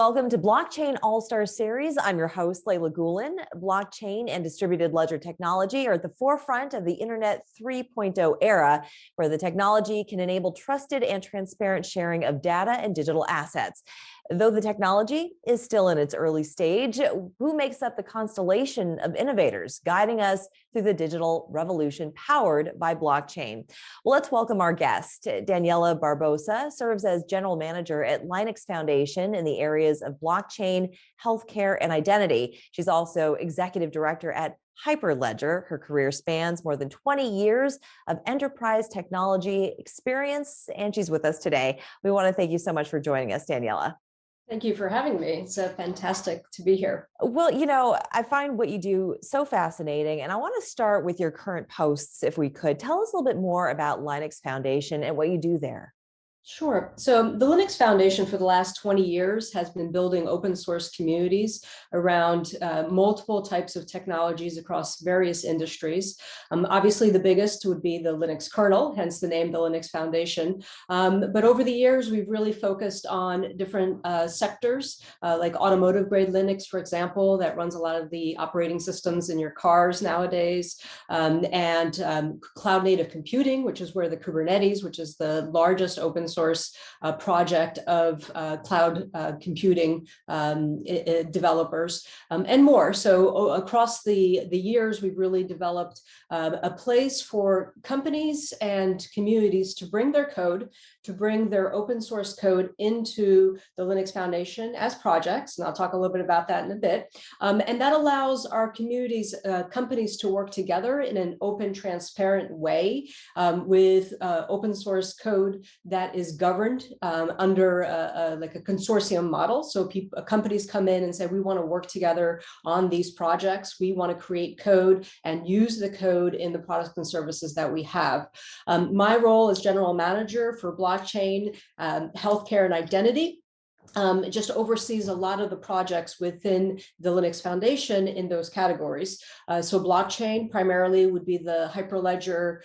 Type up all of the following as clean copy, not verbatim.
Welcome to Blockchain All-Star Series. I'm your host, Layla Gulen. Blockchain and distributed ledger technology are at the forefront of the Internet 3.0 era, where the technology can enable trusted and transparent sharing of data and digital assets. Though the technology is still in its early stage, who makes up the constellation of innovators guiding us through the digital revolution powered by blockchain? Well, let's welcome our guest. Daniela Barbosa serves as general manager at LIGHTENING Foundation in the areas of blockchain, healthcare, and identity. She's also executive director at Hyperledger. Her career spans more than 20 years of enterprise technology experience, and she's with us today. We want to thank you so much for joining us, Daniela. Thank you for having me. It's fantastic to be here. Well, I find what you do so fascinating, and I want to start with your current posts, if we could. Tell us a little bit more about LIGHTENING Foundation and what you do there. Sure. So the Linux Foundation for the last 20 years has been building open source communities around multiple types of technologies across various industries. Obviously, the biggest would be the Linux kernel, hence the name, the Linux Foundation. But over the years, we've really focused on different sectors, like automotive grade Linux, for example, that runs a lot of the operating systems in your cars nowadays, and cloud native computing, which is where the Kubernetes, which is the largest open source project of cloud computing developers, and more. So across the years, we've really developed a place for companies and communities to bring their code, to bring their open source code into the Linux Foundation as projects. And I'll talk a little bit about that in a bit. And that allows our communities, companies to work together in an open, transparent way with open source code that is governed under like a consortium model. So companies come in and say, we want to work together on these projects. We want to create code and use the code in the products and services that we have. My role as general manager for blockchain, healthcare, and identity just oversees a lot of the projects within the Linux Foundation in those categories. So blockchain primarily would be the Hyperledger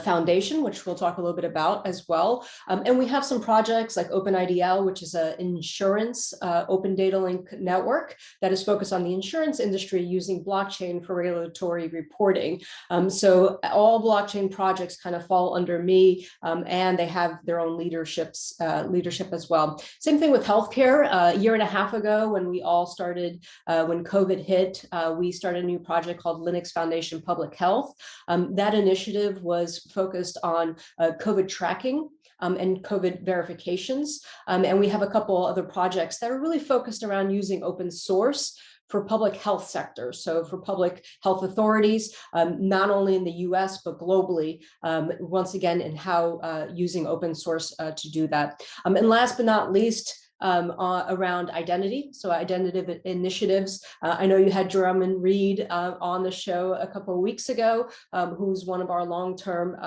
Foundation, which we'll talk a little bit about as well. And we have some projects like OpenIDL, which is an insurance open data link network that is focused on the insurance industry using blockchain for regulatory reporting. So all blockchain projects kind of fall under me, and they have their own leadership as well. Same thing with healthcare. A year and a half ago, when we all started, when COVID hit, we started a new project called Linux Foundation Public Health. That initiative was focused on COVID tracking and COVID verifications. And we have a couple other projects that are really focused around using open source for public health sectors. So for public health authorities, not only in the US, but globally, once again, in how using open source to do that. And last but not least, around identity, so identity initiatives. I know you had Jerome Reed on the show a couple of weeks ago, who's one of our long-term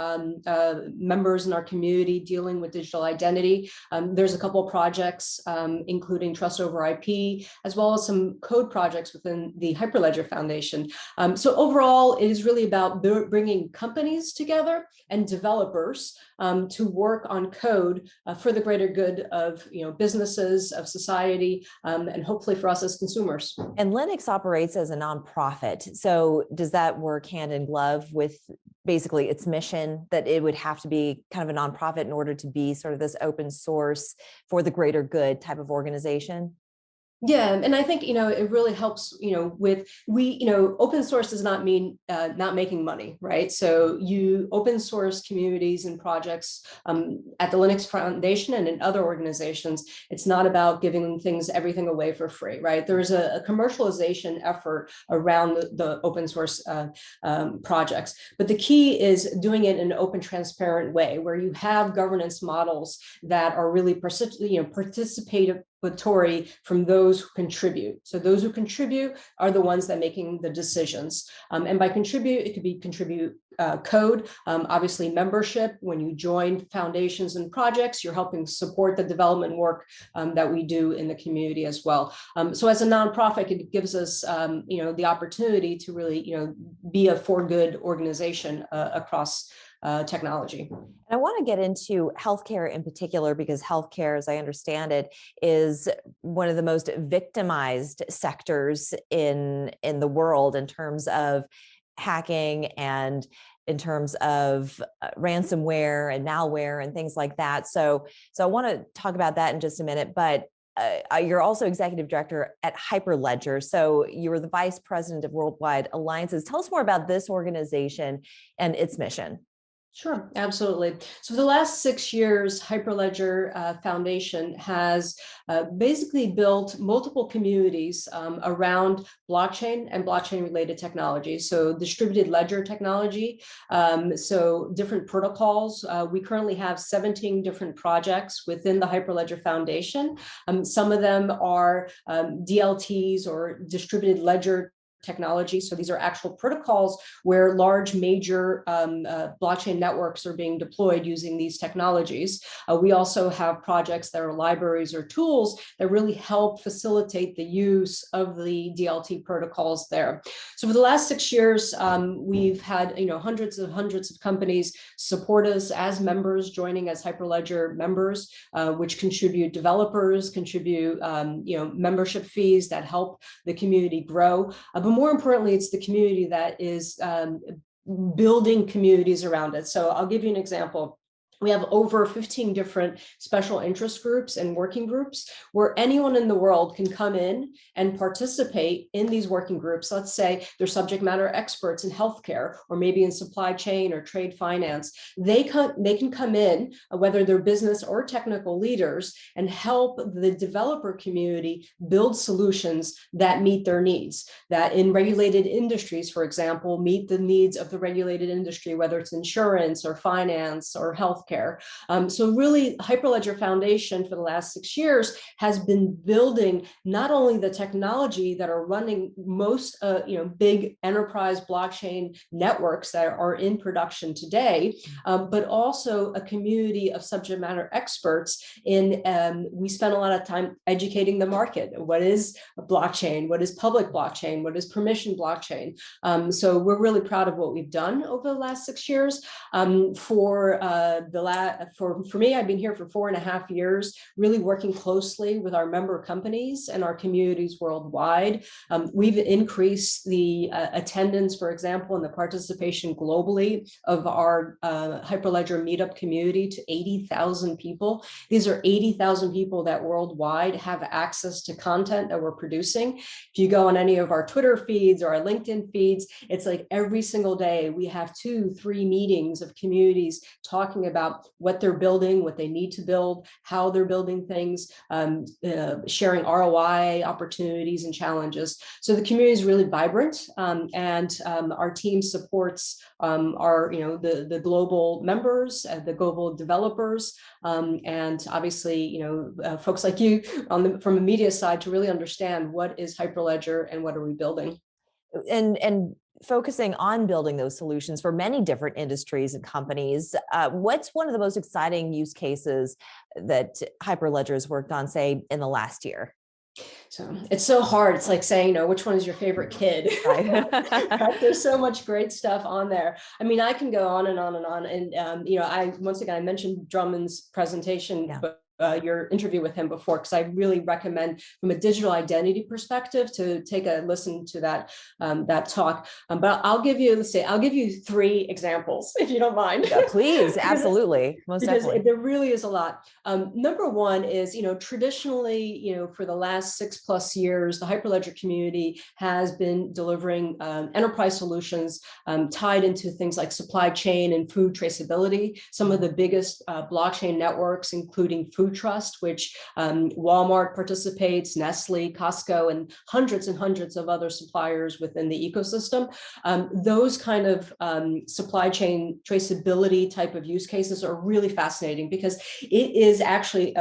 members in our community dealing with digital identity. There's a couple of projects, including Trust over IP, as well as some code projects within the Hyperledger Foundation. So overall, it is really about bringing companies together and developers to work on code for the greater good of businesses, of society, and hopefully for us as consumers. And Linux operates as a nonprofit. So does that work hand in glove with basically its mission, that it would have to be kind of a nonprofit in order to be sort of this open source for the greater good type of organization? Yeah, and I think it really helps with open source does not mean not making money, right? So open source communities and projects at the Linux Foundation and in other organizations, it's not about giving everything away for free, right? There's a commercialization effort around the open source projects, but the key is doing it in an open, transparent way where you have governance models that are really participative from those who contribute. So those who contribute are the ones that are making the decisions. And by contribute, it could be contribute code, obviously membership. When you join foundations and projects, you're helping support the development work that we do in the community as well. So as a nonprofit, it gives us the opportunity to really be a for good organization across technology. And I want to get into healthcare in particular, because healthcare, as I understand it, is one of the most victimized sectors in the world in terms of hacking and in terms of ransomware and malware and things like that. So I want to talk about that in just a minute, but you're also executive director at Hyperledger. So you were the vice president of Worldwide Alliances. Tell us more about this organization and its mission. Sure, absolutely. So for the last 6 years, Hyperledger Foundation has basically built multiple communities around blockchain and blockchain-related technologies. So distributed ledger technology, so different protocols. We currently have 17 different projects within the Hyperledger Foundation. Some of them are DLTs, or distributed ledger technology. So these are actual protocols where large major blockchain networks are being deployed using these technologies. We also have projects that are libraries or tools that really help facilitate the use of the DLT protocols there. So for the last 6 years, we've had hundreds of companies support us as members, joining as Hyperledger members, which contribute developers, contribute membership fees that help the community grow. But more importantly, it's the community that is building communities around it. So I'll give you an example. We have over 15 different special interest groups and working groups where anyone in the world can come in and participate in these working groups. Let's say they're subject matter experts in healthcare, or maybe in supply chain or trade finance. They can come in, whether they're business or technical leaders, and help the developer community build solutions that meet their needs, that in regulated industries, for example, meet the needs of the regulated industry, whether it's insurance or finance or health care. So really, Hyperledger Foundation for the last 6 years has been building not only the technology that are running most big enterprise blockchain networks that are in production today, but also a community of subject matter experts in, we spend a lot of time educating the market. What is a blockchain? What is public blockchain? What is permission blockchain? So we're really proud of what we've done over the last 6 years. For me, I've been here for 4.5 years, really working closely with our member companies and our communities worldwide. We've increased the attendance, for example, and the participation globally of our Hyperledger meetup community to 80,000 people. These are 80,000 people that worldwide have access to content that we're producing. If you go on any of our Twitter feeds or our LinkedIn feeds, it's like every single day we have 2-3 meetings of communities talking about what they're building, what they need to build, how they're building things, sharing ROI opportunities and challenges. So the community is really vibrant, and our team supports the global members, the global developers, and obviously folks like you from a media side to really understand what is Hyperledger and what are we building. And focusing on building those solutions for many different industries and companies, what's one of the most exciting use cases that Hyperledger has worked on, say, in the last year? So it's so hard. It's like saying, which one is your favorite kid? Right. Right? There's so much great stuff on there. I mean, I can go on and on and on. And, once again, I mentioned Drummond's presentation, Yeah. but your interview with him before, because I really recommend from a digital identity perspective to take a listen to that talk. But I'll give you 3 examples, if you don't mind. Yeah, please, absolutely, most definitely. There really is a lot. Number one is, traditionally, for the last 6+ years, the Hyperledger community has been delivering enterprise solutions tied into things like supply chain and food traceability. Some of the biggest blockchain networks, including Food Trust, which Walmart participates, Nestle, Costco, and hundreds of other suppliers within the ecosystem. Those kind of supply chain traceability type of use cases are really fascinating, because it is actually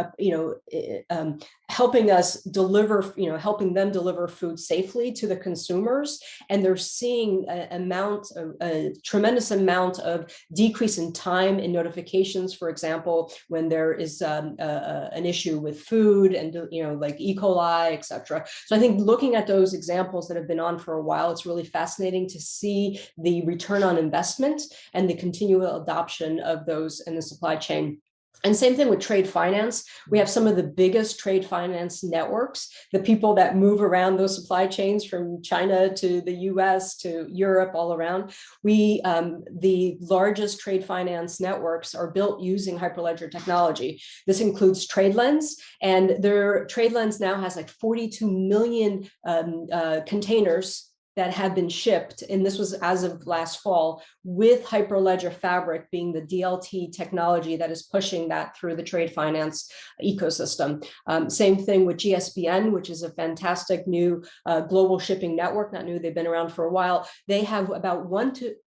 helping us deliver, helping them deliver food safely to the consumers. And they're seeing a tremendous amount of decrease in time in notifications, for example, when there is an issue with food and, like E. coli, et cetera. So I think looking at those examples that have been on for a while, it's really fascinating to see the return on investment and the continual adoption of those in the supply chain. And same thing with trade finance. We have some of the biggest trade finance networks, the people that move around those supply chains from China to the US to Europe, all around. The largest trade finance networks are built using Hyperledger technology. This includes TradeLens, and their TradeLens now has like 42 million containers that have been shipped, and this was as of last fall, with Hyperledger Fabric being the DLT technology that is pushing that through the trade finance ecosystem. Same thing with GSBN, which is a fantastic new global shipping network, not new, they've been around for a while. They have about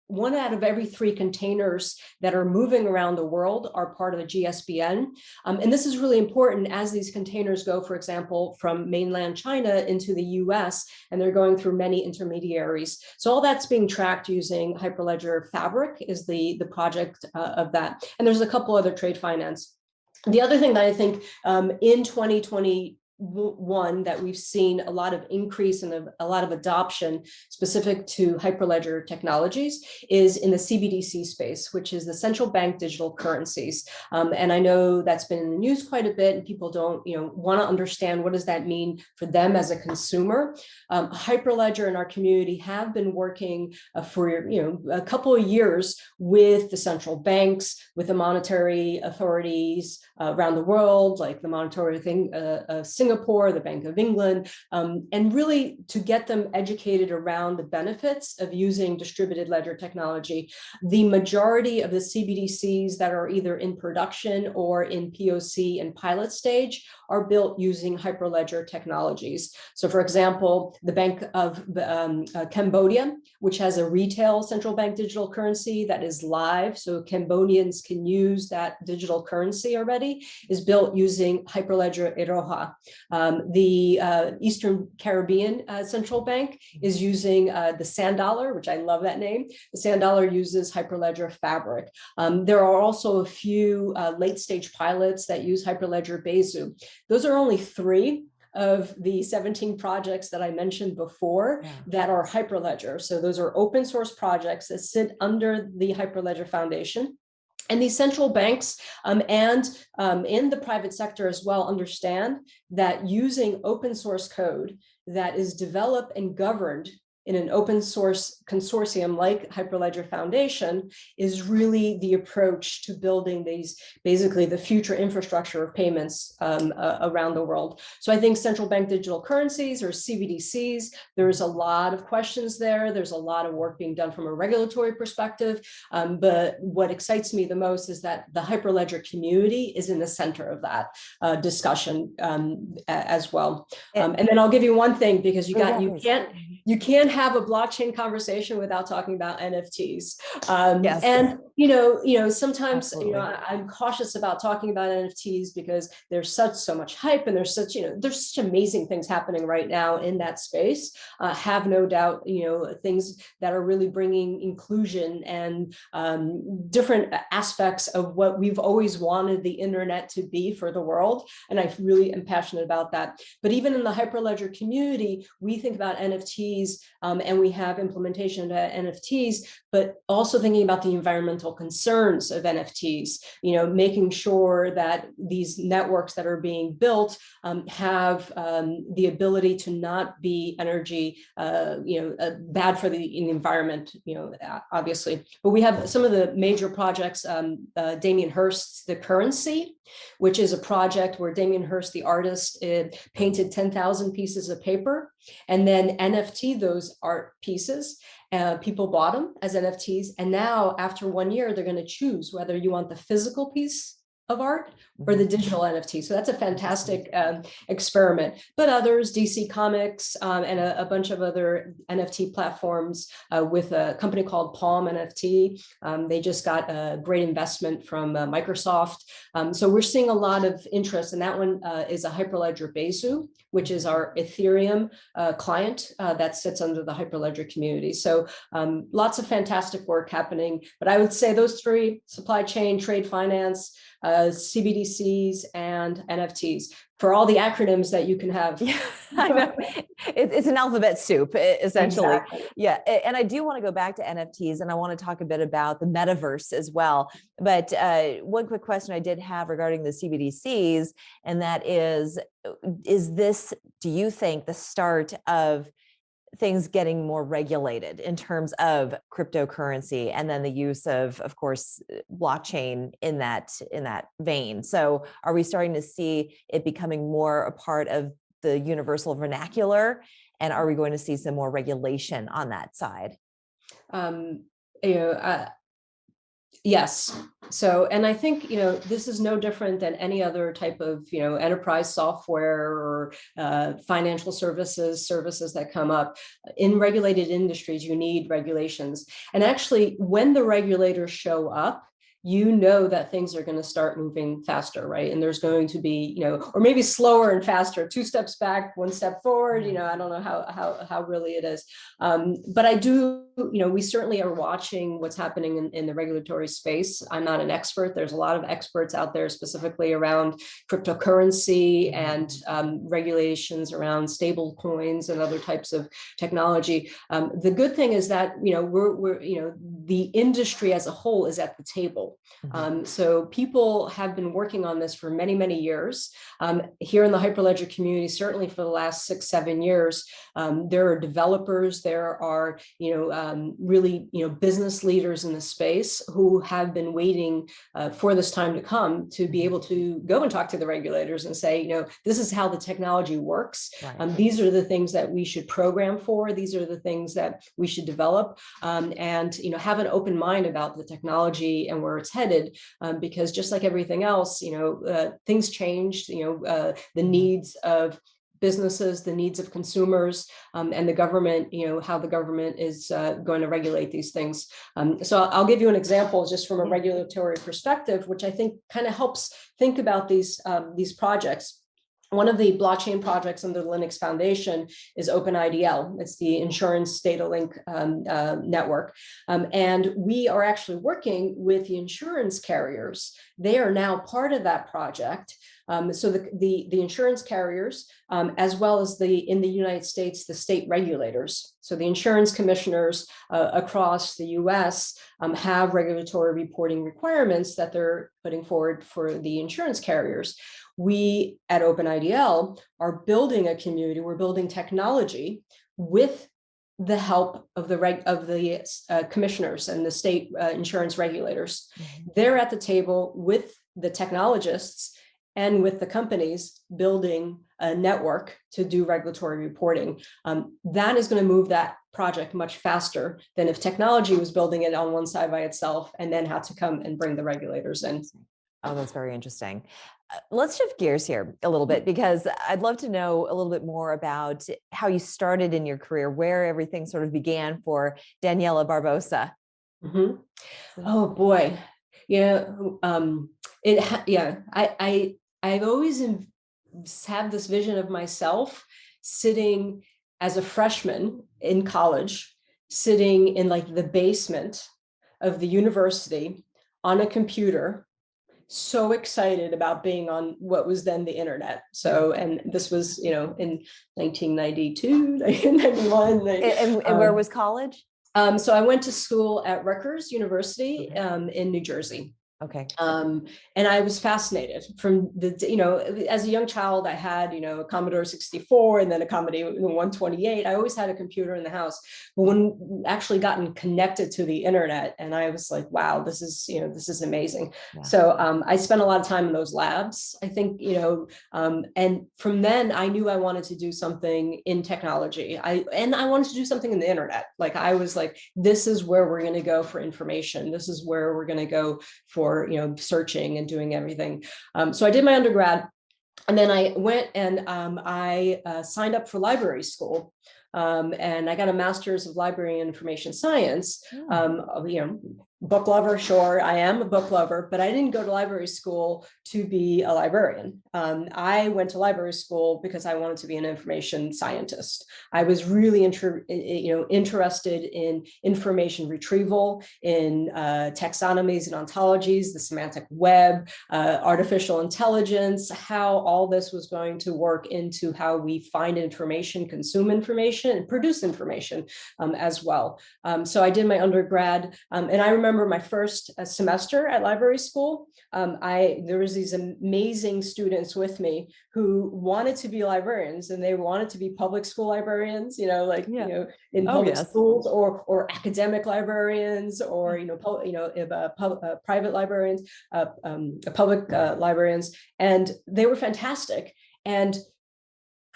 one out of every 3 containers that are moving around the world are part of the GSBN. And this is really important as these containers go, for example, from mainland China into the US, and they're going through many intermediaries. So all that's being tracked using Hyperledger Fabric is the project of that. And there's a couple other trade finance. The other thing that I think in 2021 that we've seen a lot of increase and a lot of adoption specific to Hyperledger technologies is in the CBDC space, which is the central bank digital currencies. And I know that's been in the news quite a bit, and people don't want to understand what does that mean for them as a consumer. Hyperledger and our community have been working for a couple of years with the central banks, with the monetary authorities around the world, like the monetary thing of Singapore, the Bank of England, and really to get them educated around the benefits of using distributed ledger technology. The majority of the CBDCs that are either in production or in POC and pilot stage are built using Hyperledger technologies. So for example, the Bank of Cambodia, which has a retail central bank digital currency that is live, so Cambodians can use that digital currency already, is built using Hyperledger Iroha. The Eastern Caribbean Central Bank is using the Sand Dollar, which I love that name. The Sand Dollar uses Hyperledger Fabric. There are also a few late stage pilots that use Hyperledger Besu. Those are only 3 of the 17 projects that I mentioned before that are Hyperledger. So those are open source projects that sit under the Hyperledger Foundation. And these central banks and in the private sector as well understand that using open source code that is developed and governed in an open source consortium like Hyperledger Foundation is really the approach to building these, basically the future infrastructure of payments around the world. So I think central bank digital currencies or CBDCs, there's a lot of questions there. There's a lot of work being done from a regulatory perspective. But what excites me the most is that the Hyperledger community is in the center of that discussion as well. And then I'll give you one thing, because you can't have a blockchain conversation without talking about NFTs. Yes. And sometimes I'm cautious about talking about NFTs because there's so much hype, and there's such amazing things happening right now in that space. Have no doubt, things that are really bringing inclusion and different aspects of what we've always wanted the internet to be for the world. And I really am passionate about that. But even in the Hyperledger community, we think about NFTs and we have implementation of NFTs, but also thinking about the environmental concerns of NFTs, making sure that these networks that are being built have the ability to not be energy, bad for the environment, obviously. But we have some of the major projects, Damien Hirst's The Currency, which is a project where Damien Hirst, the artist, painted 10,000 pieces of paper and then NFT those art pieces. People bought them as NFTs. And now after 1 year, they're going to choose whether you want the physical piece of art or the digital NFT. So that's a fantastic experiment. But others, DC Comics, and a bunch of other NFT platforms with a company called Palm NFT. They just got a great investment from Microsoft. So we're seeing a lot of interest, and that one is a Hyperledger Besu, which is our Ethereum client that sits under the Hyperledger community. So lots of fantastic work happening. But I would say those three: supply chain, trade finance, CBDCs, and NFTs, for all the acronyms that you can have. Yeah, I know. It's an alphabet soup, essentially. Exactly. Yeah. And I do want to go back to NFTs, and I want to talk a bit about the metaverse as well. But one quick question I did have regarding the CBDCs, and that is this, do you think, the start of things getting more regulated in terms of cryptocurrency, and then the use of course, blockchain in that vein? So are we starting to see it becoming more a part of the universal vernacular? And are we going to see some more regulation on that side? Yes. So, and I think, this is no different than any other type of, enterprise software or financial services that come up. In regulated industries, you need regulations. And actually, when the regulators show up, that things are going to start moving faster, right? And there's going to be, or maybe slower and faster, 2 steps back, 1 step forward. I don't know how really it is. But I do, we certainly are watching what's happening in the regulatory space. I'm not an expert. There's a lot of experts out there specifically around cryptocurrency and regulations around stable coins and other types of technology. The good thing is that, we're the industry as a whole is at the table. So people have been working on this for many, many years. Here in the Hyperledger community, certainly for the last 6-7 years, there are developers, there are, really, business leaders in the space who have been waiting for this time to come to be able to go and talk to the regulators and say, this is how the technology works. Right. These are the things that we should program for. These are the things that we should develop, and, have an open mind about the technology and where it's headed, because just like everything else, things change, the needs of businesses, the needs of consumers, and the government, how the government is going to regulate these things. So I'll give you an example just from a regulatory perspective, which I think kind of helps think about these projects. One of the blockchain projects under the Linux Foundation is OpenIDL. It's the Insurance Data Link network. And we are actually working with the insurance carriers. They are now part of that project. So the insurance carriers, as well as in the United States, the state regulators. So the insurance commissioners across the US have regulatory reporting requirements that they're putting forward for the insurance carriers. We at OpenIDL are building a community, we're building technology with the help of the commissioners and the state insurance regulators. They're at the table with the technologists and with the companies building a network to do regulatory reporting. That is going to move that project much faster than if technology was building it on one side by itself and then had to come and bring the regulators in. Oh, that's very interesting. Let's shift gears here a little bit, because I'd love to know a little bit more about how you started in your career, where everything sort of began for Daniela Barbosa. Oh boy, I've always had this vision of myself sitting as a freshman in college, sitting in like the basement of the university on a computer, so excited about being on what was then the internet. So, and this was, in 1992, 1991. And where was college? So I went to school at Rutgers University in New Jersey. Okay. And I was fascinated from as a young child, I had, a Commodore 64 and then a Commodore 128. I always had a computer in the house, but when actually gotten connected to the internet, and I was like, wow, this is amazing. Yeah. So I spent a lot of time in those labs, I think, and from then I knew I wanted to do something in technology. I wanted to do something in the internet. Like I was like, this is where we're going to go for information. This is where we're going to go for for, searching and doing everything. So I did my undergrad. And then I went and I signed up for library school. And I got a master's of library and information science. Book lover, sure, I am a book lover, but I didn't go to library school to be a librarian. I went to library school because I wanted to be an information scientist. I was really interested in information retrieval, in taxonomies and ontologies, the semantic web, artificial intelligence, how all this was going to work into how we find information, consume information, and produce information as well. So I did my undergrad, and I remember my first semester at library school. There was these amazing students with me who wanted to be librarians, and they wanted to be public school librarians, in public schools, or academic librarians, or private librarians, public librarians, and they were fantastic. And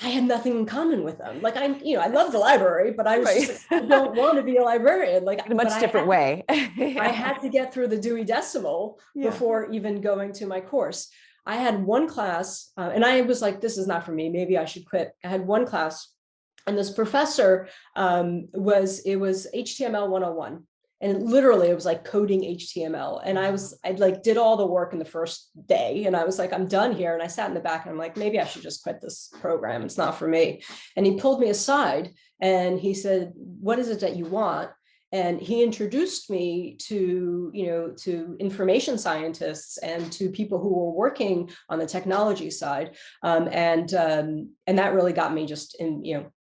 I had nothing in common with them. Like I love the library, but I was just like, I don't want to be a librarian. Like in a much different way. I had to get through the Dewey Decimal before even going to my course. I had one class, and I was like, this is not for me. Maybe I should quit. I had one class, and this professor it was HTML 101. And literally it was like coding HTML. And I did all the work in the first day, and I was like, I'm done here. And I sat in the back and I'm like, maybe I should just quit this program. It's not for me. And he pulled me aside and he said, what is it that you want? And he introduced me to information scientists and to people who were working on the technology side. And that really got me just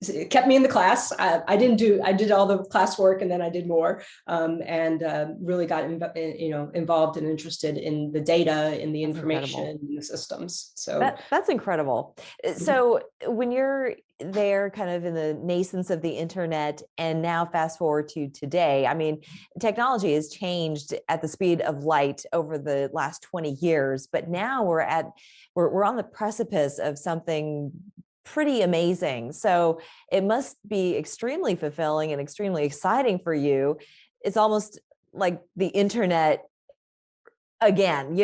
it kept me in the class. I did all the classwork, and then I did more, and really got involved and interested in the data, in the information, in the systems. So that's incredible. So when you're there kind of in the nascence of the internet, and now fast forward to today, I mean, technology has changed at the speed of light over the last 20 years, but now we're on the precipice of something pretty amazing. So it must be extremely fulfilling and extremely exciting for you. It's almost like the internet again,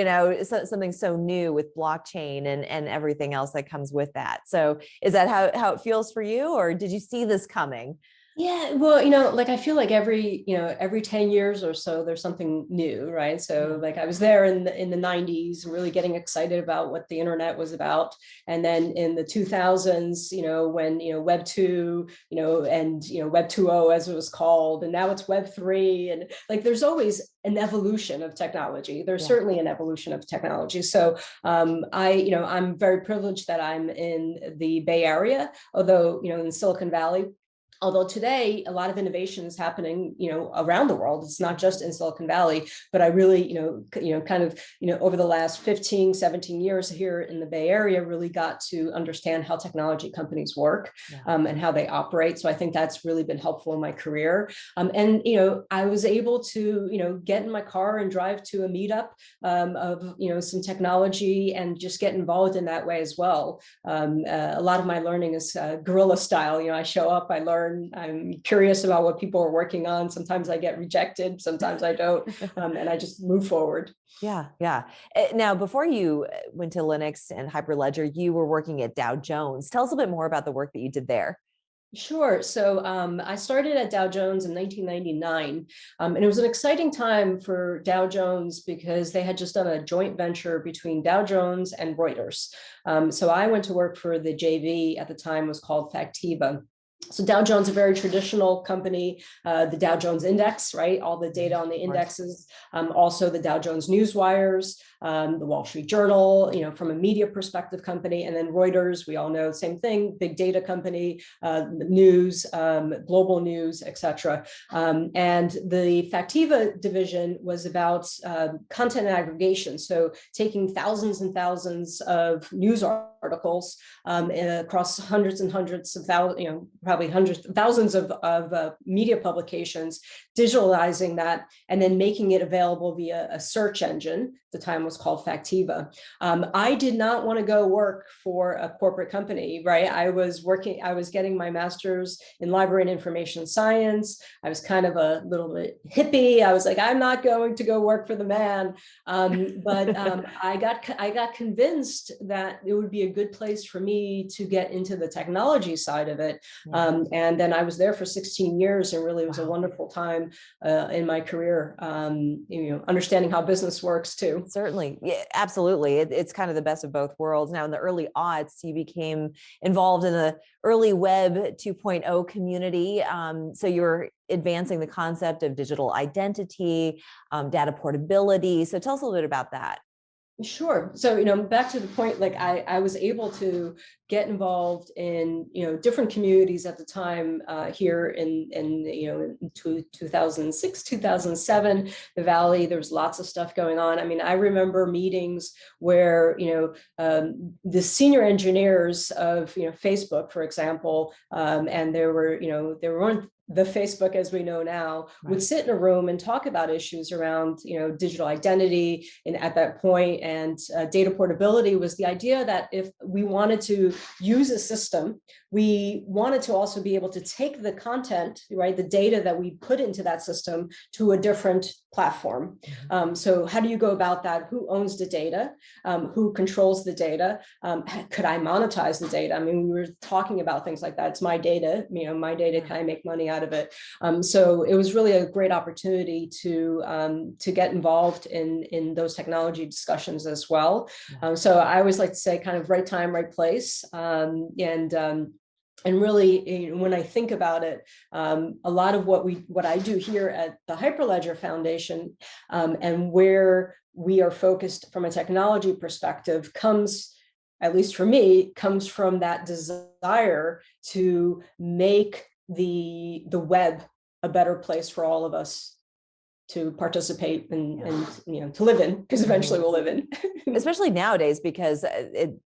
something so new with blockchain and everything else that comes with that. So is that how it feels for you, or did you see this coming? Yeah, well, I feel like every 10 years or so, there's something new, right? So like I was there in the 90s, really getting excited about what the internet was about. And then in the 2000s, when Web 2, and Web 2.0 as it was called, and now it's Web 3. And like, there's always an evolution of technology. There's certainly an evolution of technology. So I'm very privileged that I'm in the Bay Area, although, in Silicon Valley. Although today, a lot of innovation is happening, around the world. It's not just in Silicon Valley, but I really, over the last 15, 17 years here in the Bay Area, really got to understand how technology companies work, and how they operate. So I think that's really been helpful in my career. And I was able to, get in my car and drive to a meetup of, some technology, and just get involved in that way as well. A lot of my learning is guerrilla style. I show up, I learn. I'm curious about what people are working on. Sometimes I get rejected, sometimes I don't, and I just move forward. Yeah. Now, before you went to Linux and Hyperledger, you were working at Dow Jones. Tell us a bit more about the work that you did there. Sure. So I started at Dow Jones in 1999, and it was an exciting time for Dow Jones because they had just done a joint venture between Dow Jones and Reuters. So I went to work for the JV at the time, was called Factiva. So Dow Jones, a very traditional company, the Dow Jones Index, right? All the data on the indexes, also the Dow Jones Newswires, the Wall Street Journal, from a media perspective company, and then Reuters, we all know, same thing, big data company, news, global news, etc. And the Factiva division was about content aggregation. So taking thousands and thousands of news articles articles across hundreds and hundreds of thousands, probably hundreds, thousands of media publications, digitalizing that and then making it available via a search engine. At the time was called Factiva. I did not want to go work for a corporate company, right? I was getting my master's in library and information science. I was kind of a little bit hippie. I was like, I'm not going to go work for the man. But I got convinced that it would be a good place for me to get into the technology side of it. And then I was there for 16 years, and really it was a wonderful time in my career, understanding how business works too. Certainly. Yeah, absolutely. It's kind of the best of both worlds. Now, in the early aughts, you became involved in the early web 2.0 community. So you were advancing the concept of digital identity, data portability. So tell us a little bit about that. Sure. So, back to the point, like I was able to get involved in, different communities at the time here in 2006, 2007, the Valley. There was lots of stuff going on. I mean, I remember meetings where, the senior engineers of, Facebook, for example, and there weren't the Facebook as we know now, would sit in a room and talk about issues around, digital identity. And at that point, and data portability was the idea that if we wanted to use a system, we wanted to also be able to take the content, right, the data that we put into that system to a different platform. So how do you go about that? Who owns the data? Who controls the data? Could I monetize the data? I mean, we were talking about things like that. It's my data, my data, can I make money out of it? So it was really a great opportunity to get involved in those technology discussions as well. So I always like to say kind of right time, right place. And really, when I think about it, a lot of what I do here at the Hyperledger Foundation, and where we are focused from a technology perspective comes, at least for me, comes from that desire to make the web a better place for all of us to participate and to live in, because eventually we'll live in. Especially nowadays, because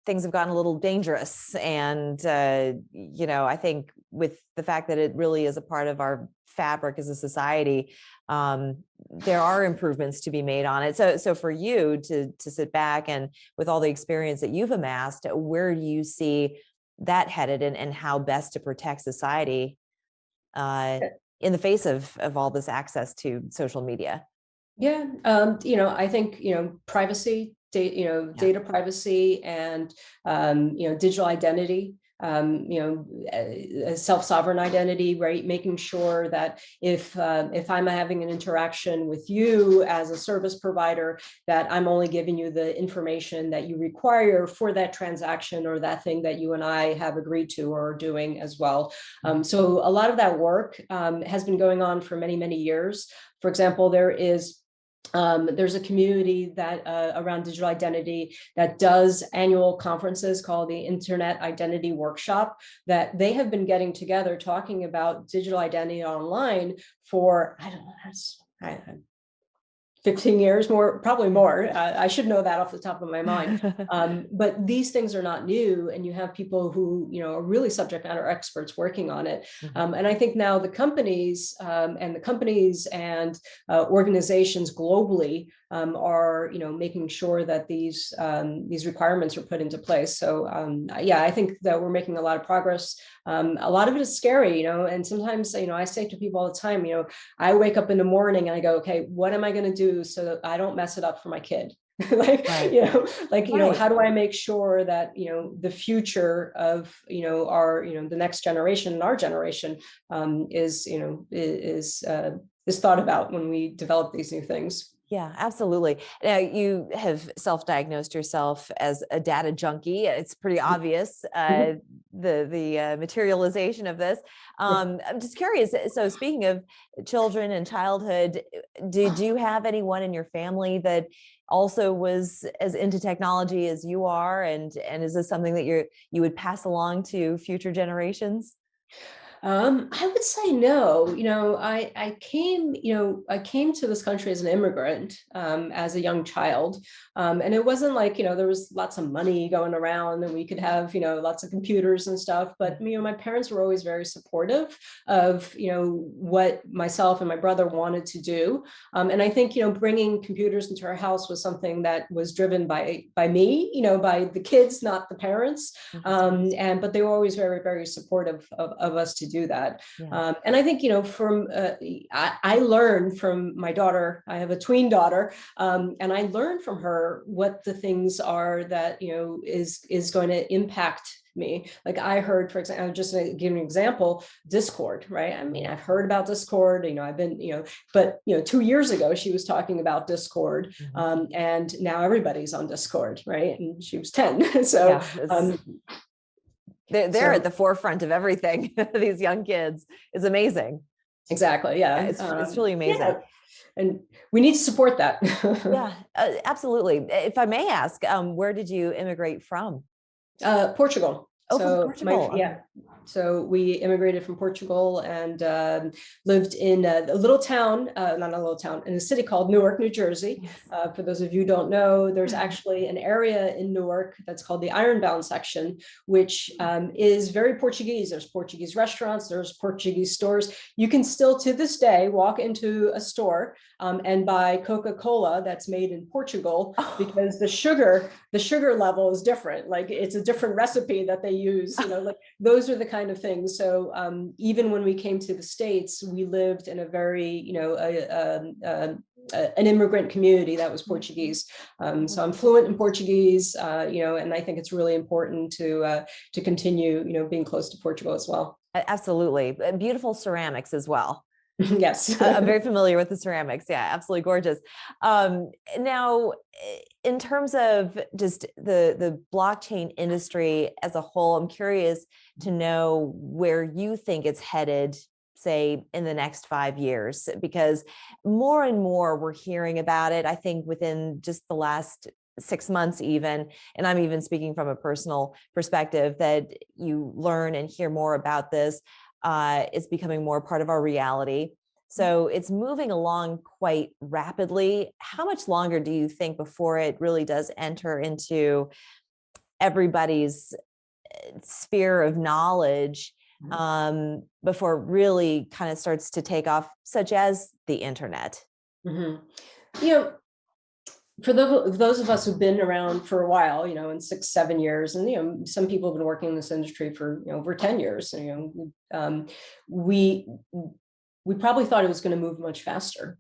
things have gotten a little dangerous. And, I think with the fact that it really is a part of our fabric as a society, there are improvements to be made on it. So for you to sit back and with all the experience that you've amassed, where do you see that headed, and how best to protect society in the face of all this access to social media? Yeah, I think, privacy, data privacy, and, digital identity, self-sovereign identity, right? Making sure that if I'm having an interaction with you as a service provider, that I'm only giving you the information that you require for that transaction or that thing that you and I have agreed to or are doing as well. So a lot of that work has been going on for many, many years. For example, there's a community that around digital identity that does annual conferences called the Internet Identity Workshop, that they have been getting together talking about digital identity online for, I don't know, 15 years, probably more. I should know that off the top of my mind. But these things are not new, and you have people who, are really subject matter experts working on it. And I think now the companies and organizations globally are, making sure that these requirements are put into place. So I think that we're making a lot of progress. A lot of it is scary, and sometimes, I say to people all the time, I wake up in the morning and I go, okay, what am I going to do so that I don't mess it up for my kid? How do I make sure that, the future of, our, the next generation and our generation is thought about when we develop these new things. Yeah, absolutely. Now, you have self-diagnosed yourself as a data junkie. It's pretty obvious, the materialization of this. I'm just curious. So speaking of children and childhood, did you have anyone in your family that also was as into technology as you are? And is this something that you would pass along to future generations? I would say no. I came, I came to this country as an immigrant, as a young child. And it wasn't like, there was lots of money going around and we could have, lots of computers and stuff. But, my parents were always very supportive of, what myself and my brother wanted to do. And I think, bringing computers into our house was something that was driven by me, by the kids, not the parents. But they were always very, very supportive of us to do that. Yeah. And I think, I learned from my daughter. I have a tween daughter, and I learned from her what the things are that, is going to impact me. Like I heard, for example, I'm just going to give an example, Discord, right? I mean, I've heard about Discord, I've been, but, 2 years ago, she was talking about Discord, and now everybody's on Discord, right? And she was 10. So, yeah, they're at the forefront of everything. These young kids is amazing. Exactly. Yeah. It's really amazing. Yeah. And we need to support that. Yeah, absolutely. If I may ask, where did you immigrate from? Portugal. Oh, from Portugal. Yeah. So we immigrated from Portugal and lived in a little town, not a little town, in a city called Newark, New Jersey. Yes. For those of you who don't know, there's actually an area in Newark that's called the Ironbound section, which is very Portuguese. There's Portuguese restaurants, there's Portuguese stores. You can still, to this day, walk into a store and buy Coca-Cola that's made in Portugal because the sugar level is different. Like it's a different recipe that they use, like those are the kind of things. So even when we came to the States, we lived in a very, an immigrant community that was Portuguese. So I'm fluent in Portuguese, and I think it's really important to continue, being close to Portugal as well. Absolutely. Beautiful ceramics as well. Yes. I'm very familiar with the ceramics. Yeah, absolutely gorgeous. Now, in terms of just the blockchain industry as a whole, I'm curious to know where you think it's headed, say, in the next 5 years, because more and more we're hearing about it. I think within just the last 6 months even, and I'm even speaking from a personal perspective, that you learn and hear more about this. It's becoming more part of our reality. So it's moving along quite rapidly. How much longer do you think before it really does enter into everybody's sphere of knowledge, before it really kind of starts to take off, such as the internet? For those of us who've been around for a while, in 6, 7 years, and some people have been working in this industry for over 10 years, we probably thought it was going to move much faster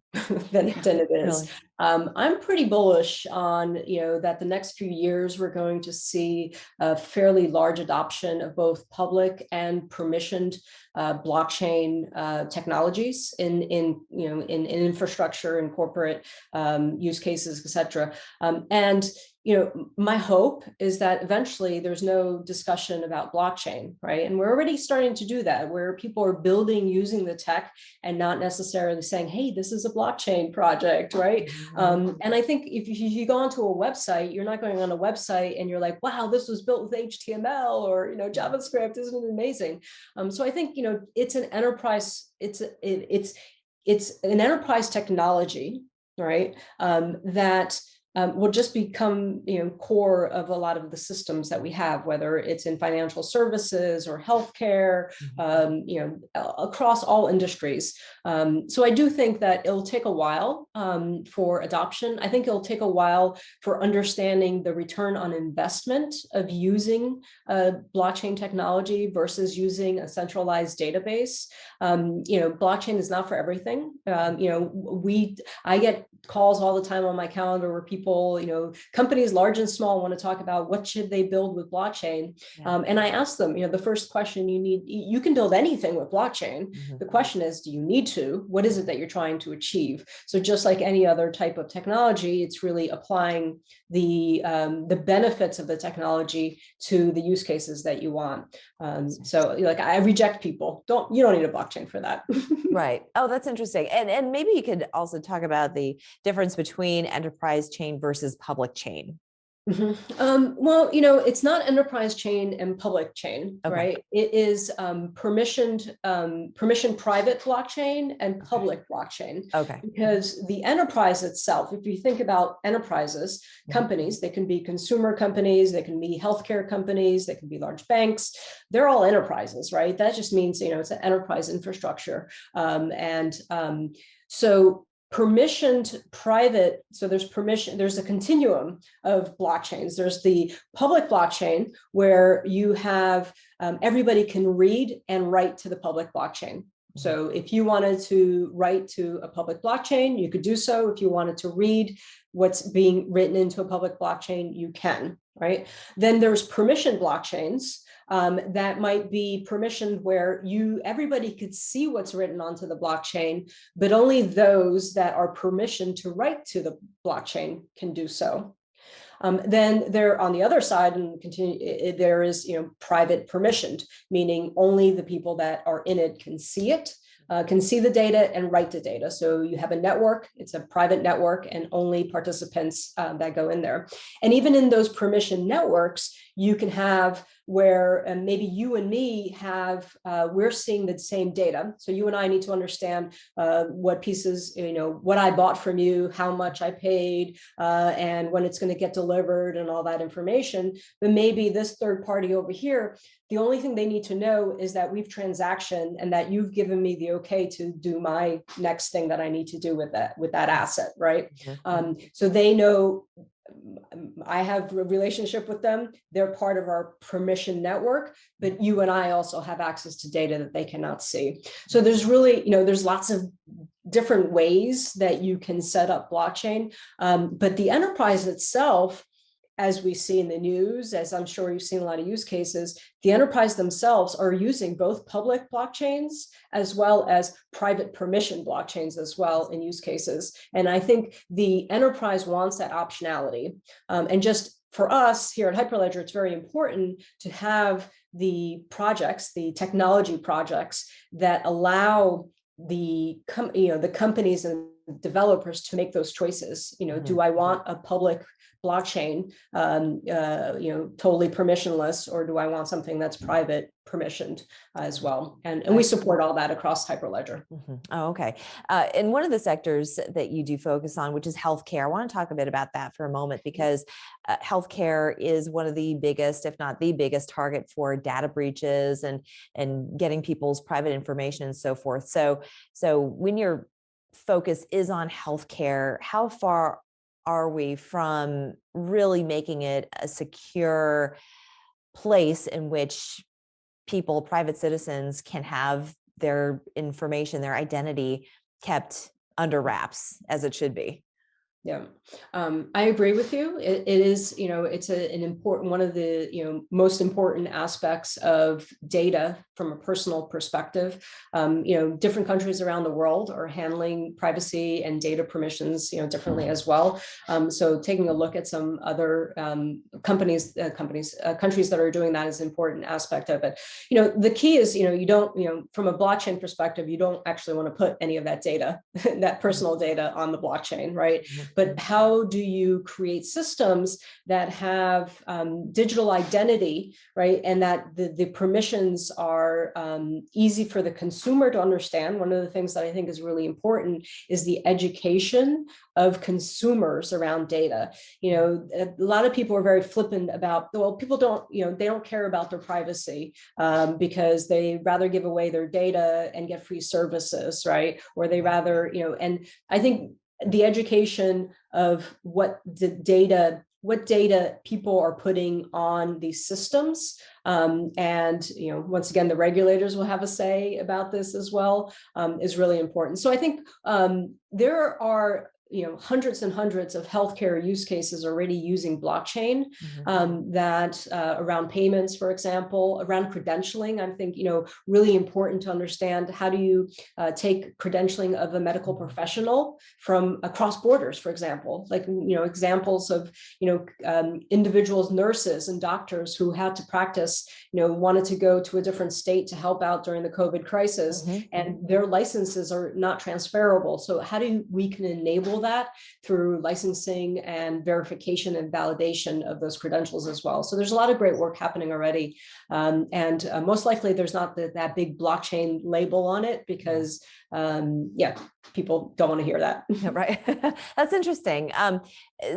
than it is. Really. I'm pretty bullish on, that the next few years we're going to see a fairly large adoption of both public and permissioned blockchain technologies in infrastructure and corporate use cases, et cetera. And my hope is that eventually there's no discussion about blockchain, right? And we're already starting to do that, where people are building using the tech and not necessarily saying, hey, this is a blockchain project, right? And I think if you go onto a website, you're not going on a website and you're like, wow, this was built with HTML or JavaScript, isn't it amazing? So I think it's an enterprise, it's an enterprise technology, right? That will just become core of a lot of the systems that we have, whether it's in financial services or healthcare, across all industries. So I do think that it'll take a while for adoption. I think it'll take a while for understanding the return on investment of using blockchain technology versus using a centralized database. Blockchain is not for everything. I get calls all the time on my calendar where people, companies large and small, want to talk about what should they build with blockchain. And I ask them, the first question you can build anything with blockchain. The question is, do you need to? What is it that you're trying to achieve? So just like any other type of technology, it's really applying the benefits of the technology to the use cases that you want. So like I reject people. You don't need a blockchain for that. Right. Oh, that's interesting. And maybe you could also talk about the difference between enterprise chain versus public chain. Well, it's not enterprise chain and public chain, Okay. right? It is permissioned private blockchain and public blockchain. Okay. Because the enterprise itself, if you think about enterprises, companies, they can be consumer companies, they can be healthcare companies, they can be large banks. They're all enterprises, right? That just means, it's an enterprise infrastructure. So permissioned private, so there's a continuum of blockchains. There's the public blockchain where you have everybody can read and write to the public blockchain. So if you wanted to write to a public blockchain, you could do so. If you wanted to read what's being written into a public blockchain, you can, right? Then there's permission blockchains that might be permissioned where everybody could see what's written onto the blockchain, but only those that are permissioned to write to the blockchain can do so. Then there on the other side and continue, there is private permissioned, meaning only the people that are in it can see it. Can see the data and write the data. So you have a network, it's a private network, and only participants that go in there. And even in those permission networks, you can have where maybe you and me have, we're seeing the same data. So you and I need to understand what pieces, what I bought from you, how much I paid, and when it's going to get delivered and all that information. But maybe this third party over here, the only thing they need to know is that we've transactioned and that you've given me the okay to do my next thing that I need to do with that asset, right? So they know I have a relationship with them. They're part of our permission network, but you and I also have access to data that they cannot see. So there's really, there's lots of different ways that you can set up blockchain, but the enterprise itself, as we see in the news, as I'm sure you've seen a lot of use cases, the enterprise themselves are using both public blockchains as well as private permission blockchains as well in use cases. And I think the enterprise wants that optionality. And just for us here at Hyperledger, it's very important to have the projects, the technology projects that allow the companies and developers to make those choices. Do I want a public blockchain, totally permissionless, or do I want something that's private permissioned as well? And we support all that across Hyperledger. Oh, okay. And one of the sectors that you do focus on, which is healthcare, I want to talk a bit about that for a moment, because healthcare is one of the biggest, if not the biggest, target for data breaches and getting people's private information and so forth. So when your focus is on healthcare, how far are we from really making it a secure place in which people, private citizens, can have their information, their identity kept under wraps as it should be? Yeah, I agree with you. It is, it's an important, one of the, most important aspects of data from a personal perspective. Different countries around the world are handling privacy and data permissions, differently as well. So taking a look at some other countries that are doing that is an important aspect of it. The key is, you don't, from a blockchain perspective, you don't actually want to put any of that data, that personal data on the blockchain, right? But how do you create systems that have digital identity, right? And that the permissions are easy for the consumer to understand. One of the things that I think is really important is the education of consumers around data. A lot of people are very flippant about, well, people don't, they don't care about their privacy because they rather give away their data and get free services, right? Or they rather, and I think the education of what data people are putting on these systems. And once again, the regulators will have a say about this as well, is really important. So I think there are hundreds and hundreds of healthcare use cases already using blockchain, that around payments, for example, around credentialing. I think, really important to understand, how do you take credentialing of a medical professional from across borders, for example, like, examples of, individuals, nurses and doctors who had to practice, wanted to go to a different state to help out during the COVID crisis, and their licenses are not transferable. So how do we can enable that through licensing and verification and validation of those credentials as well. So there's a lot of great work happening already. And most likely there's not that big blockchain label on it because people don't want to hear that. Right. That's interesting.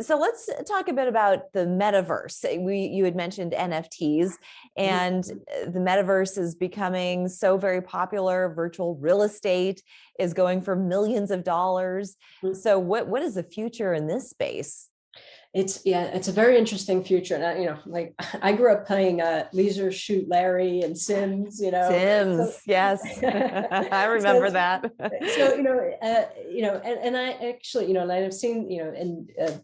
So let's talk a bit about the metaverse. You had mentioned NFTs, and the metaverse is becoming so very popular. Virtual real estate is going for millions of dollars. So what is the future in this space? It's a very interesting future. And like I grew up playing Leisure Shoot Larry and Sims, Sims, so, yes. I remember that. So, and I actually, and I've seen, and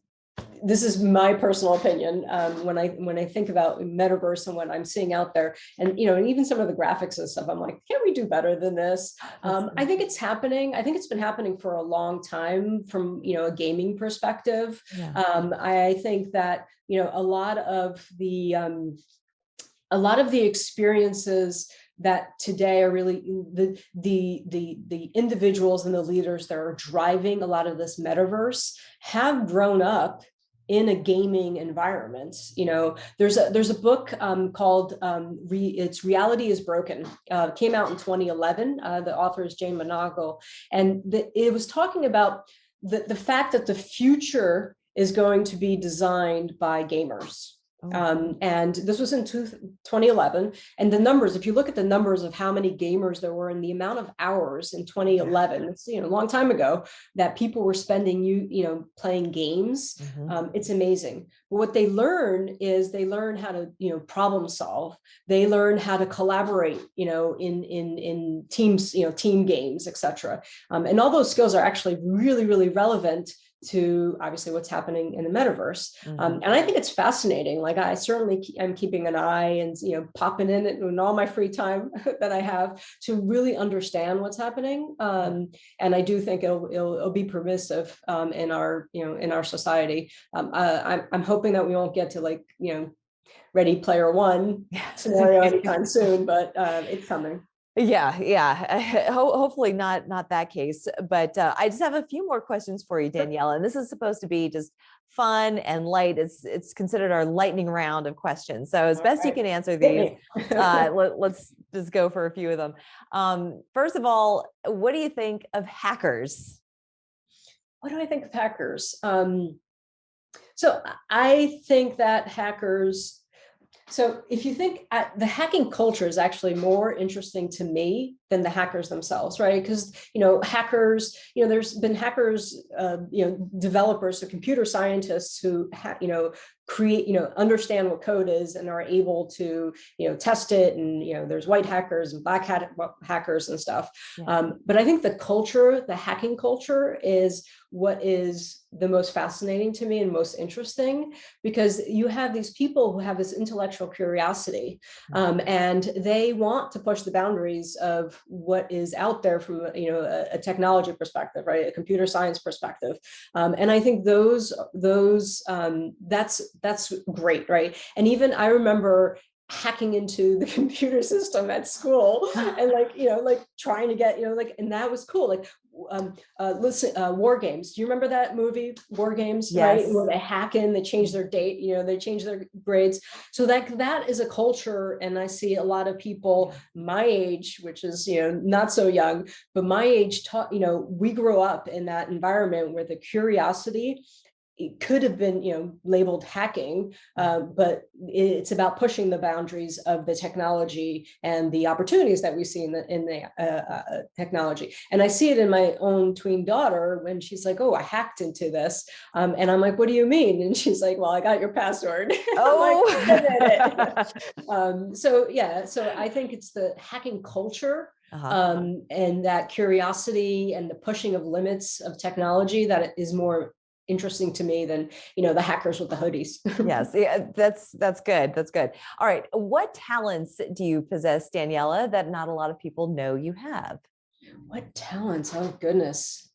this is my personal opinion when I think about metaverse and what I'm seeing out there, and and even some of the graphics and stuff, I'm like, can't we do better than this? I think it's happening. I think it's been happening for a long time from a gaming perspective. Yeah. I think that a lot of the experiences that today are really the individuals and the leaders that are driving a lot of this metaverse have grown up in a gaming environment. There's a book called it's Reality is Broken. Came out in 2011. The author is Jane Monagle, and it was talking about the fact that the future is going to be designed by gamers. And this was in 2011. And the numbers, if you look at the numbers of how many gamers there were and the amount of hours in 2011, it's a long time ago that people were spending playing games. It's amazing. But what they learn is they learn how to problem solve. They learn how to collaborate in teams, team games, etc. And all those skills are actually really, really relevant to obviously what's happening in the metaverse. And I think it's fascinating. Like I certainly am keeping an eye and, popping in all my free time that I have to really understand what's happening. And I do think it'll be permissive in our society. I'm hoping that we won't get to Ready Player One scenario anytime soon, but it's coming. Yeah. Hopefully not that case. But I just have a few more questions for you, Daniela. And this is supposed to be just fun and light. It's considered our lightning round of questions. So as best you can answer these, let's just go for a few of them. First of all, what do you think of hackers? What do I think of hackers? So I think that hackers. So if you think the hacking culture is actually more interesting to me than the hackers themselves, right? Because, hackers, there's been hackers, developers, so computer scientists who, create, understand what code is and are able to, test it. And, there's white hackers and black hackers and stuff. Yeah. But I think the hacking culture is what is the most fascinating to me and most interesting, because you have these people who have this intellectual curiosity, and they want to push the boundaries of what is out there from a technology perspective, right? A computer science perspective. And I think that's great, right? And even I remember hacking into the computer system at school and trying to get, and that was cool. War Games. Do you remember that movie, War Games? Yes. Right? Where they hack in, they change their date, they change their grades. So that is a culture. And I see a lot of people my age, which is, not so young, but my age we grew up in that environment where the curiosity, it could have been, labeled hacking, but it's about pushing the boundaries of the technology and the opportunities that we see in the technology. And I see it in my own tween daughter when she's like, "Oh, I hacked into this," and I'm like, "What do you mean?" And she's like, "Well, I got your password." Oh, So I think it's the hacking culture. And that curiosity and the pushing of limits of technology that is more interesting to me than the hackers with the hoodies. Yes, yeah, that's good. That's good. All right, what talents do you possess, Daniela, that not a lot of people know you have? What talents? Oh goodness,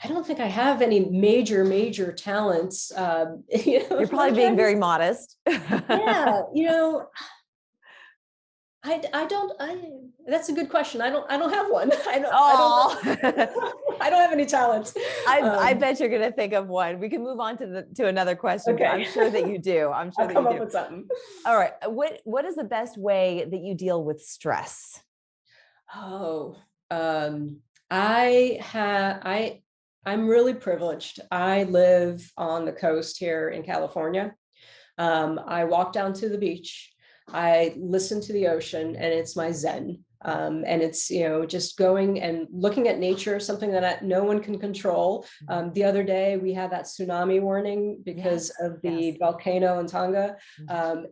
I don't think I have any major talents. You're probably being very modest. Yeah, That's a good question. I don't have one. Oh, I don't have any talents. I bet you're going to think of one. We can move on to another question, but Okay. I'm sure that you do. I'm sure I'll that come you up do. with something. All right. What is the best way that you deal with stress? Oh, I have, I'm really privileged. I live on the coast here in California. I walk down to the beach. I listen to the ocean, and it's my zen. And it's, just going and looking at nature, something that no one can control. The other day we had that tsunami warning because of the volcano in Tonga.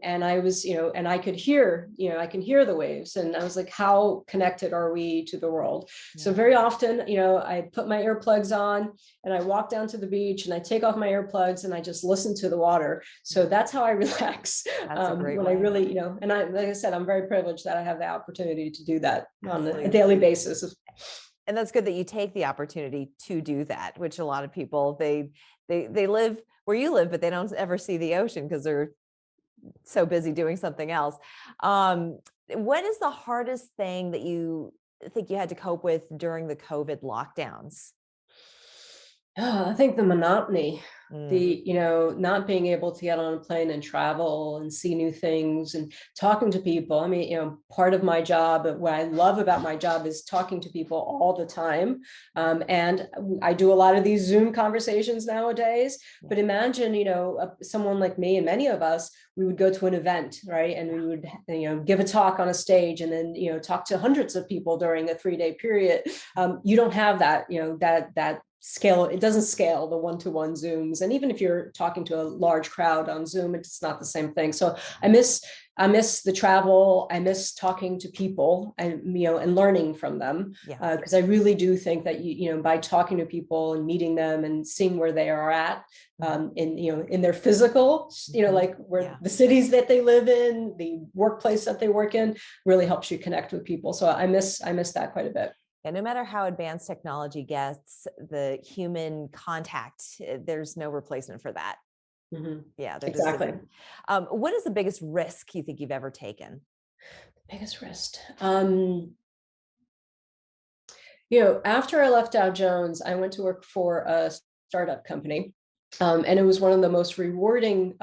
And I was, and I could hear, I can hear the waves. And I was like, how connected are we to the world? So very often, I put my earplugs on and I walk down to the beach and I take off my earplugs and I just listen to the water. So that's how I relax. That's a great when way. I really, and like I said, I'm very privileged that I have the opportunity to do that on Absolutely. a daily basis. And that's good that you take the opportunity to do that, which a lot of people, they live where you live, but they don't ever see the ocean because they're so busy doing something else. What is the hardest thing that you think you had to cope with during the COVID lockdowns? I think the monotony, Mm. not being able to get on a plane and travel and see new things and talking to people. I mean, part of my job, what I love about my job is talking to people all the time. And I do a lot of these Zoom conversations nowadays, but imagine, someone like me and many of us, we would go to an event, right? And we would, give a talk on a stage and then, talk to hundreds of people during a 3-day period. You don't have that, that scale. It doesn't scale the one-to-one Zooms. And even if you're talking to a large crowd on Zoom, it's not the same thing. So I miss the travel. I miss talking to people and, and learning from them. Because I really do think that by talking to people and meeting them and seeing where they are at, in their physical, like where the cities that they live in, the workplace that they work in, really helps you connect with people. So I miss that quite a bit. And no matter how advanced technology gets, the human contact, there's no replacement for that. Yeah, Exactly. What is the biggest risk you think you've ever taken? Biggest risk. After I left Dow Jones, I went to work for a startup company. And it was one of the most rewarding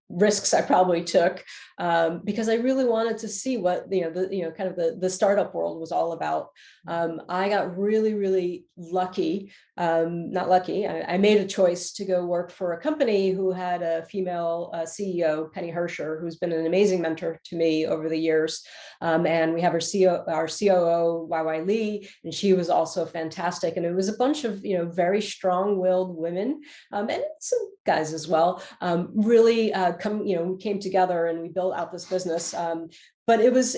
risks I probably took, because I really wanted to see what kind of the startup world was all about. I got really, really lucky. Not lucky. I made a choice to go work for a company who had a female CEO, Penny Hersher, who's been an amazing mentor to me over the years. And we have our COO, YY Lee, and she was also fantastic. And it was a bunch of very strong-willed women, and some guys as well. Really we came together and we built out this business. But it was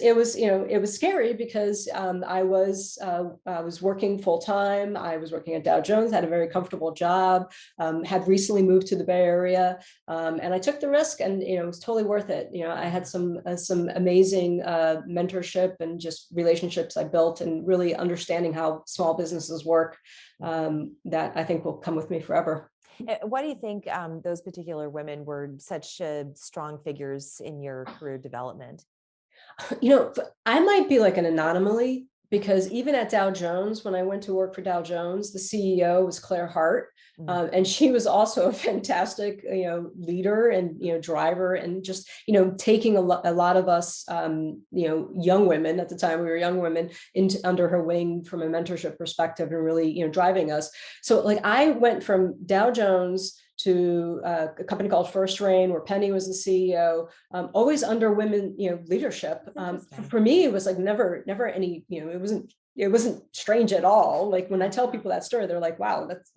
scary because I was working full time. I was working at Dow Jones, had a very comfortable job, had recently moved to the Bay Area, and I took the risk, and it was totally worth it. I had some amazing mentorship and just relationships I built, and really understanding how small businesses work, that I think will come with me forever. Why do you think those particular women were such strong figures in your career development? I might be like an anomaly, because even at Dow Jones, when I went to work for Dow Jones, the CEO was Claire Hart. And she was also a fantastic, leader and, driver, and just, taking a lot of us, young women at the time, we were young women, under her wing from a mentorship perspective, and really, driving us. So like I went from Dow Jones to a company called First Rain, where Penny was the CEO, always under women, leadership. For me, it was like never any, it wasn't strange at all. Like when I tell people that story, they're like, wow, that's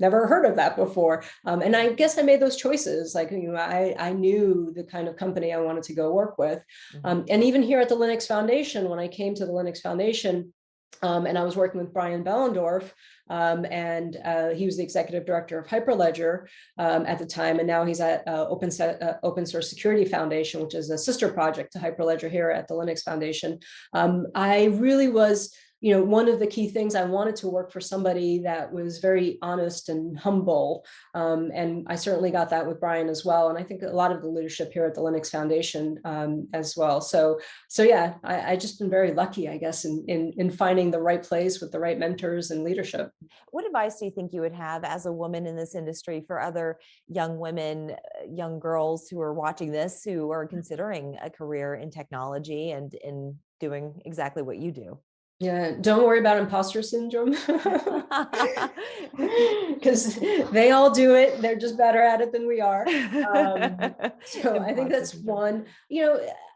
never heard of that before. And I guess I made those choices. Like, I knew the kind of company I wanted to go work with. And even here at the Linux Foundation, when I came to the Linux Foundation, and I was working with Brian Bellendorf, and he was the executive director of Hyperledger at the time, and now he's at Open Source Security Foundation, which is a sister project to Hyperledger here at the Linux Foundation. I really was one of the key things, I wanted to work for somebody that was very honest and humble. And I certainly got that with Brian as well. And I think a lot of the leadership here at the Linux Foundation as well. So yeah, I just been very lucky, I guess, in finding the right place with the right mentors and leadership. What advice do you think you would have as a woman in this industry for other young women, young girls who are watching this, who are considering a career in technology and in doing exactly what you do? Yeah, don't worry about imposter syndrome, because they all do it. They're just better at it than we are. So I think that's one.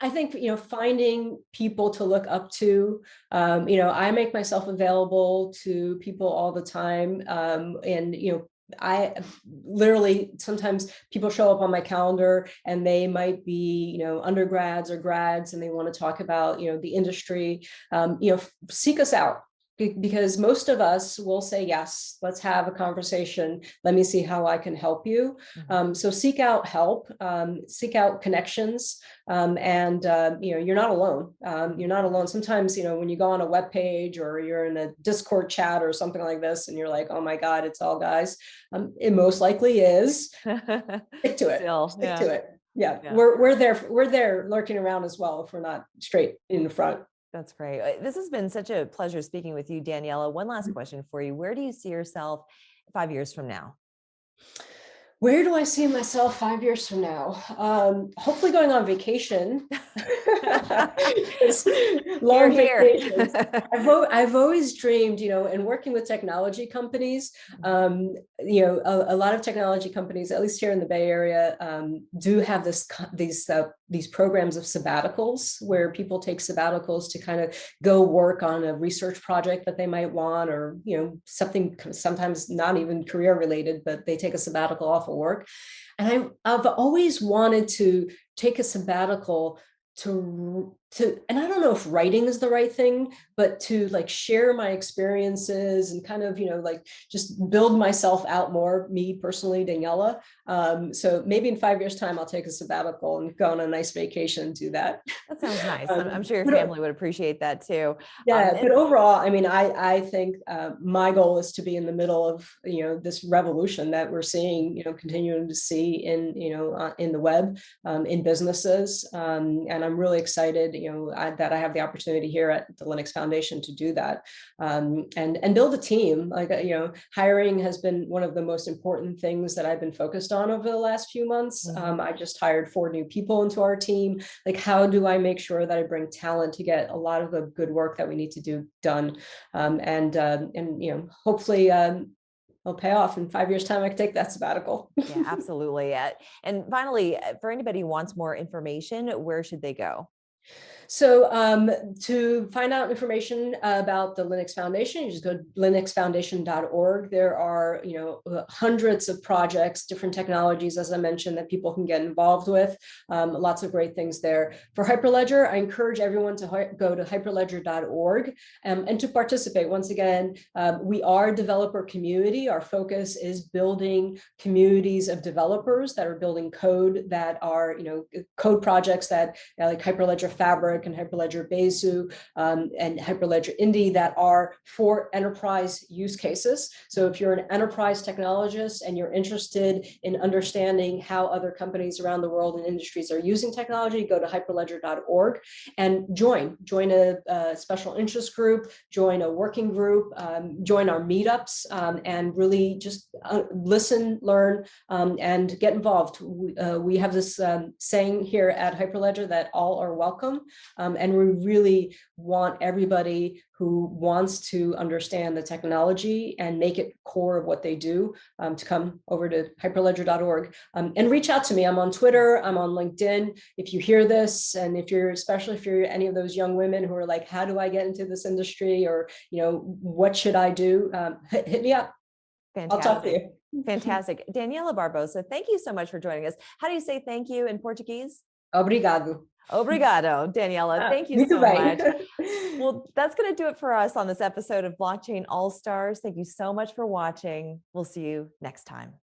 I think finding people to look up to. I make myself available to people all the time, and I literally, sometimes people show up on my calendar and they might be, undergrads or grads, and they want to talk about, the industry. Seek us out, because most of us will say, yes, let's have a conversation. Let me see how I can help you. So seek out help, seek out connections, and you're not alone. You're not alone. Sometimes, when you go on a web page or you're in a Discord chat or something like this, and you're like, oh my God, it's all guys. It most likely is. Stick to it. Stick to it. Yeah. We're there lurking around as well if we're not straight in the front. That's great. This has been such a pleasure speaking with you, Daniela. One last question for you. Where do you see yourself 5 years from now? Where do I see myself 5 years from now? Hopefully going on vacation. Long vacations. I've always dreamed, and working with technology companies, a lot of technology companies, at least here in the Bay Area, do have these programs of sabbaticals where people take sabbaticals to kind of go work on a research project that they might want, or something sometimes not even career related, but they take a sabbatical off of work. And I've always wanted to take a sabbatical to and I don't know if writing is the right thing, but to share my experiences and kind of just build myself out more, me personally, Daniela. So maybe in 5 years time I'll take a sabbatical and go on a nice vacation and do that. That sounds nice. I'm sure your family would appreciate that too. Yeah, but overall, I think my goal is to be in the middle of this revolution that we're seeing, continuing to see in the web, in businesses, and I'm really excited that I have the opportunity here at the Linux Foundation to do that, and build a team. Hiring has been one of the most important things that I've been focused on over the last few months. I just hired 4 new people into our team. How do I make sure that I bring talent to get a lot of the good work that we need to do done, and hopefully it'll pay off in 5 years time. I can take that sabbatical. Yeah, absolutely. And finally, for anybody who wants more information, where should they go? So to find out information about the Linux Foundation, you just go to linuxfoundation.org. There are, hundreds of projects, different technologies, as I mentioned, that people can get involved with. Lots of great things there. For Hyperledger, I encourage everyone to go to hyperledger.org and to participate. Once again, we are a developer community. Our focus is building communities of developers that are building code that are, code projects that like Hyperledger Fabric and Hyperledger Besu and Hyperledger Indy that are for enterprise use cases. So if you're an enterprise technologist and you're interested in understanding how other companies around the world and industries are using technology, go to hyperledger.org and join a special interest group, join a working group, join our meetups, and really just listen, learn, and get involved. We have this saying here at Hyperledger that all are welcome. And we really want everybody who wants to understand the technology and make it core of what they do to come over to hyperledger.org and reach out to me. I'm on Twitter, I'm on LinkedIn. If you hear this, and especially if you're any of those young women who are like, how do I get into this industry, or what should I do? Hit me up. Fantastic. I'll talk to you. Fantastic. Daniela Barbosa, thank you so much for joining us. How do you say thank you in Portuguese? Obrigado. Obrigado, Daniela. Thank you so much. Well, that's going to do it for us on this episode of Blockchain All Stars. Thank you so much for watching. We'll see you next time.